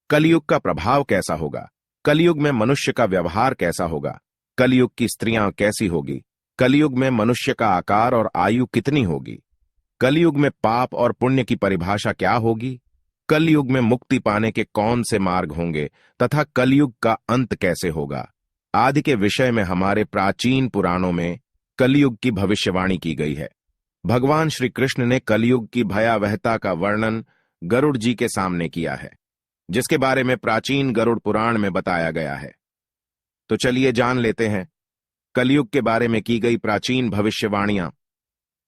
कलयुग का प्रभाव कैसा होगा, कलयुग में मनुष्य का व्यवहार कैसा होगा, कलयुग की स्त्रियां कैसी होगी, कलयुग में मनुष्य का आकार और आयु कितनी होगी, कलयुग में पाप और पुण्य की परिभाषा क्या होगी, कलयुग में मुक्ति पाने के कौन से मार्ग होंगे तथा कलयुग का अंत कैसे होगा आदि के विषय में हमारे प्राचीन पुराणों में कलयुग की भविष्यवाणी की गई है। भगवान श्री कृष्ण ने कलयुग की भयावहता का वर्णन गरुड़ जी के सामने किया है, जिसके बारे में प्राचीन गरुड़ पुराण में बताया गया है। तो चलिए जान लेते हैं कलयुग के बारे में की गई प्राचीन भविष्यवाणियां।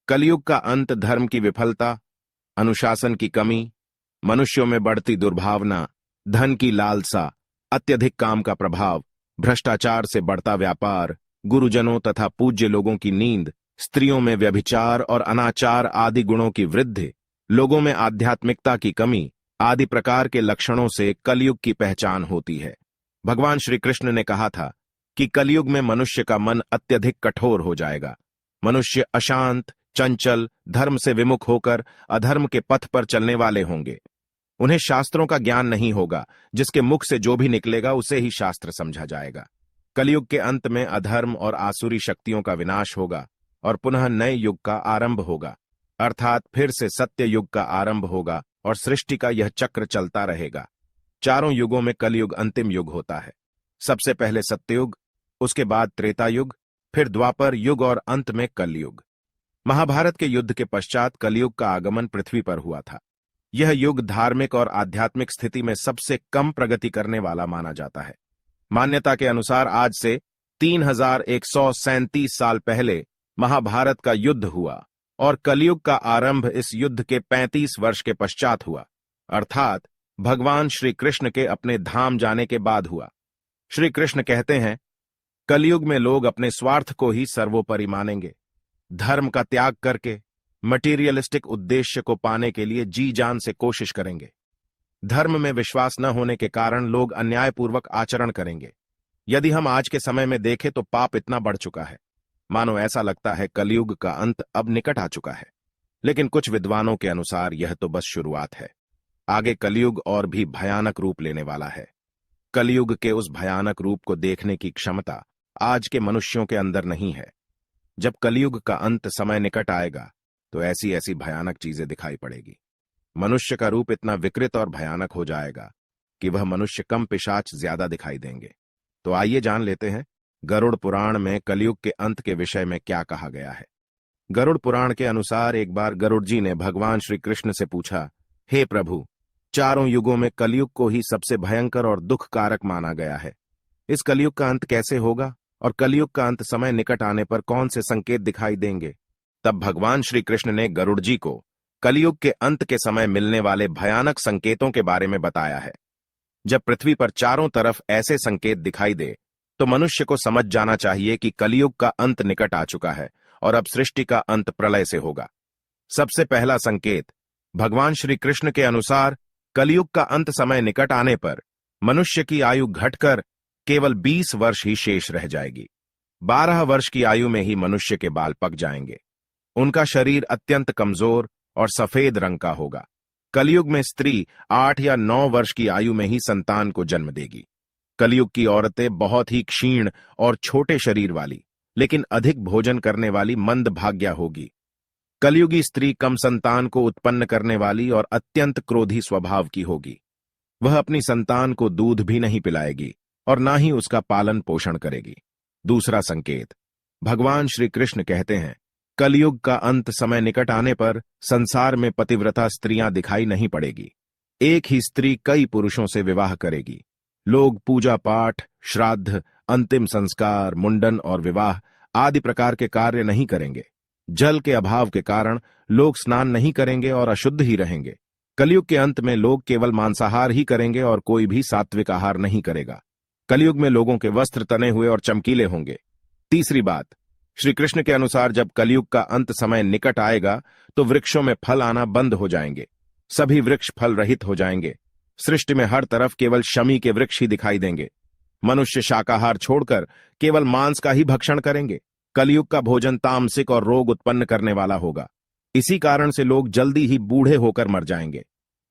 कलयुग का अंत धर्म की विफलता, अनुशासन की कमी, मनुष्यों में बढ़ती दुर्भावना, धन की लालसा, अत्यधिक काम का प्रभाव, भ्रष्टाचार से बढ़ता व्यापार, गुरुजनों तथा पूज्य लोगों की नींद, स्त्रियों में व्यभिचार और अनाचार आदि गुणों की वृद्धि, लोगों में आध्यात्मिकता की कमी आदि प्रकार के लक्षणों से कलयुग की पहचान होती है। भगवान श्री कृष्ण ने कहा था कि कलयुग में मनुष्य का मन अत्यधिक कठोर हो जाएगा। मनुष्य अशांत, चंचल, धर्म से विमुख होकर अधर्म के पथ पर चलने वाले होंगे। उन्हें शास्त्रों का ज्ञान नहीं होगा, जिसके मुख से जो भी निकलेगा उसे ही शास्त्र समझा जाएगा। कलयुग के अंत में अधर्म और आसुरी शक्तियों का विनाश होगा और पुनः नए युग का आरंभ होगा, अर्थात फिर से सत्य युग का आरंभ होगा और सृष्टि का यह चक्र चलता रहेगा। चारों युगों में कलयुग अंतिम युग होता है। सबसे पहले सत्ययुग, उसके बाद त्रेता युग, फिर द्वापर युग और अंत में कलयुग। महाभारत के युद्ध के पश्चात कलयुग का आगमन पृथ्वी पर हुआ था। यह युग धार्मिक और आध्यात्मिक स्थिति में सबसे कम प्रगति करने वाला माना जाता है। मान्यता के अनुसार आज से 3137 साल पहले महाभारत का युद्ध हुआ और कलयुग का आरंभ इस युद्ध के 35 वर्ष के पश्चात हुआ, अर्थात भगवान श्री कृष्ण के अपने धाम जाने के बाद हुआ। श्री कृष्ण कहते हैं, कलयुग में लोग अपने स्वार्थ को ही सर्वोपरि मानेंगे। धर्म का त्याग करके मटीरियलिस्टिक उद्देश्य को पाने के लिए जी जान से कोशिश करेंगे। धर्म में विश्वास न होने के कारण लोग अन्यायपूर्वक आचरण करेंगे। यदि हम आज के समय में देखें तो पाप इतना बढ़ चुका है, मानो ऐसा लगता है कलयुग का अंत अब निकट आ चुका है। लेकिन कुछ विद्वानों के अनुसार यह तो बस शुरुआत है। आगे कलयुग और भी भयानक रूप लेने वाला है। कलयुग के उस भयानक रूप को देखने की क्षमता आज के मनुष्यों के अंदर नहीं है। जब कलयुग का अंत समय निकट आएगा तो ऐसी ऐसी भयानक चीजें दिखाई पड़ेगी। मनुष्य का रूप इतना विकृत और भयानक हो जाएगा कि वह मनुष्य कम पिशाच ज्यादा दिखाई देंगे। तो आइए जान लेते हैं गरुड़ पुराण में कलयुग के अंत के विषय में क्या कहा गया है। गरुड़ पुराण के अनुसार एक बार गरुड़ जी ने भगवान श्री कृष्ण से पूछा, हे प्रभु, चारों युगों में कलयुग को ही सबसे भयंकर और दुख कारक माना गया है। इस कलयुग का अंत कैसे होगा और कलयुग का अंत समय निकट आने पर कौन से संकेत दिखाई देंगे? तब भगवान श्री कृष्ण ने गरुड़ जी को कलयुग के अंत के समय मिलने वाले भयानक संकेतों के बारे में बताया है। जब पृथ्वी पर चारों तरफ ऐसे संकेत दिखाई दे तो मनुष्य को समझ जाना चाहिए कि कलयुग का अंत निकट आ चुका है और अब सृष्टि का अंत प्रलय से होगा। सबसे पहला संकेत, भगवान श्री कृष्ण के अनुसार कलयुग का अंत समय निकट आने पर मनुष्य की आयु घटकर केवल 20 वर्ष ही शेष रह जाएगी। 12 वर्ष की आयु में ही मनुष्य के बाल पक जाएंगे। उनका शरीर अत्यंत कमजोर और सफेद रंग का होगा। कलयुग में स्त्री 8 या 9 वर्ष की आयु में ही संतान को जन्म देगी। कलयुग की औरतें बहुत ही क्षीण और छोटे शरीर वाली लेकिन अधिक भोजन करने वाली मंदभाग्या होगी। कलयुगी स्त्री कम संतान को उत्पन्न करने वाली और अत्यंत क्रोधी स्वभाव की होगी। वह अपनी संतान को दूध भी नहीं पिलाएगी और ना ही उसका पालन पोषण करेगी। दूसरा संकेत, भगवान श्री कृष्ण कहते हैं, कलयुग का अंत समय निकट आने पर संसार में पतिव्रता स्त्रियां दिखाई नहीं पड़ेगी। एक ही स्त्री कई पुरुषों से विवाह करेगी। लोग पूजा पाठ, श्राद्ध, अंतिम संस्कार, मुंडन और विवाह आदि प्रकार के कार्य नहीं करेंगे। जल के अभाव के कारण लोग स्नान नहीं करेंगे और अशुद्ध ही रहेंगे। कलयुग के अंत में लोग केवल मांसाहार ही करेंगे और कोई भी सात्विक आहार नहीं करेगा। कलयुग में लोगों के वस्त्र तने हुए और चमकीले होंगे। तीसरी बात, श्री कृष्ण के अनुसार जब कलयुग का अंत समय निकट आएगा तो वृक्षों में फल आना बंद हो जाएंगे। सभी वृक्ष फल रहित हो जाएंगे। सृष्टि में हर तरफ केवल शमी के वृक्ष ही दिखाई देंगे। मनुष्य शाकाहार छोड़कर केवल मांस का ही भक्षण करेंगे। कलयुग का भोजन तामसिक और रोग उत्पन्न करने वाला होगा। इसी कारण से लोग जल्दी ही बूढ़े होकर मर जाएंगे।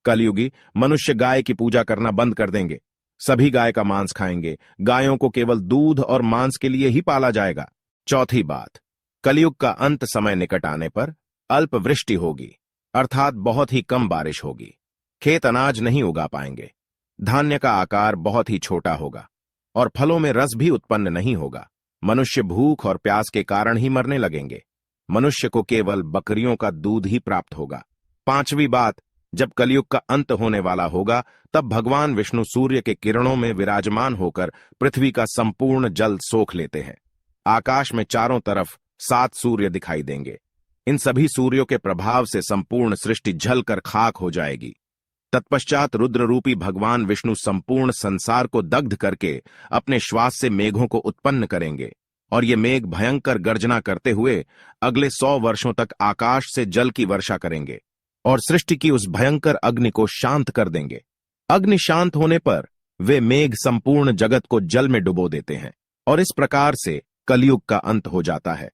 कलयुगी मनुष्य गाय की पूजा करना बंद कर देंगे। सभी गाय का मांस खाएंगे। गायों को केवल दूध और मांस के लिए ही पाला जाएगा। चौथी बात, कलयुग का अंत समय निकट आने पर अल्प वृष्टि होगी, अर्थात बहुत ही कम बारिश होगी। खेत अनाज नहीं उगा पाएंगे। धान्य का आकार बहुत ही छोटा होगा और फलों में रस भी उत्पन्न नहीं होगा। मनुष्य भूख और प्यास के कारण ही मरने लगेंगे। मनुष्य को केवल बकरियों का दूध ही प्राप्त होगा। पांचवी बात, जब कलयुग का अंत होने वाला होगा तब भगवान विष्णु सूर्य के किरणों में विराजमान होकर पृथ्वी का संपूर्ण जल सोख लेते हैं। आकाश में चारों तरफ 7 सूर्य दिखाई देंगे। इन सभी सूर्यों के प्रभाव से संपूर्ण सृष्टि जलकर खाक हो जाएगी। तत्पश्चात रुद्र रूपी भगवान विष्णु संपूर्ण संसार को दग्ध करके अपने श्वास से मेघों को उत्पन्न करेंगे और ये मेघ भयंकर गर्जना करते हुए अगले 100 वर्षों तक आकाश से जल की वर्षा करेंगे और सृष्टि की उस भयंकर अग्नि को शांत कर देंगे। अग्नि शांत होने पर वे मेघ संपूर्ण जगत को जल में डुबो देते हैं और इस प्रकार से कलयुग का अंत हो जाता है।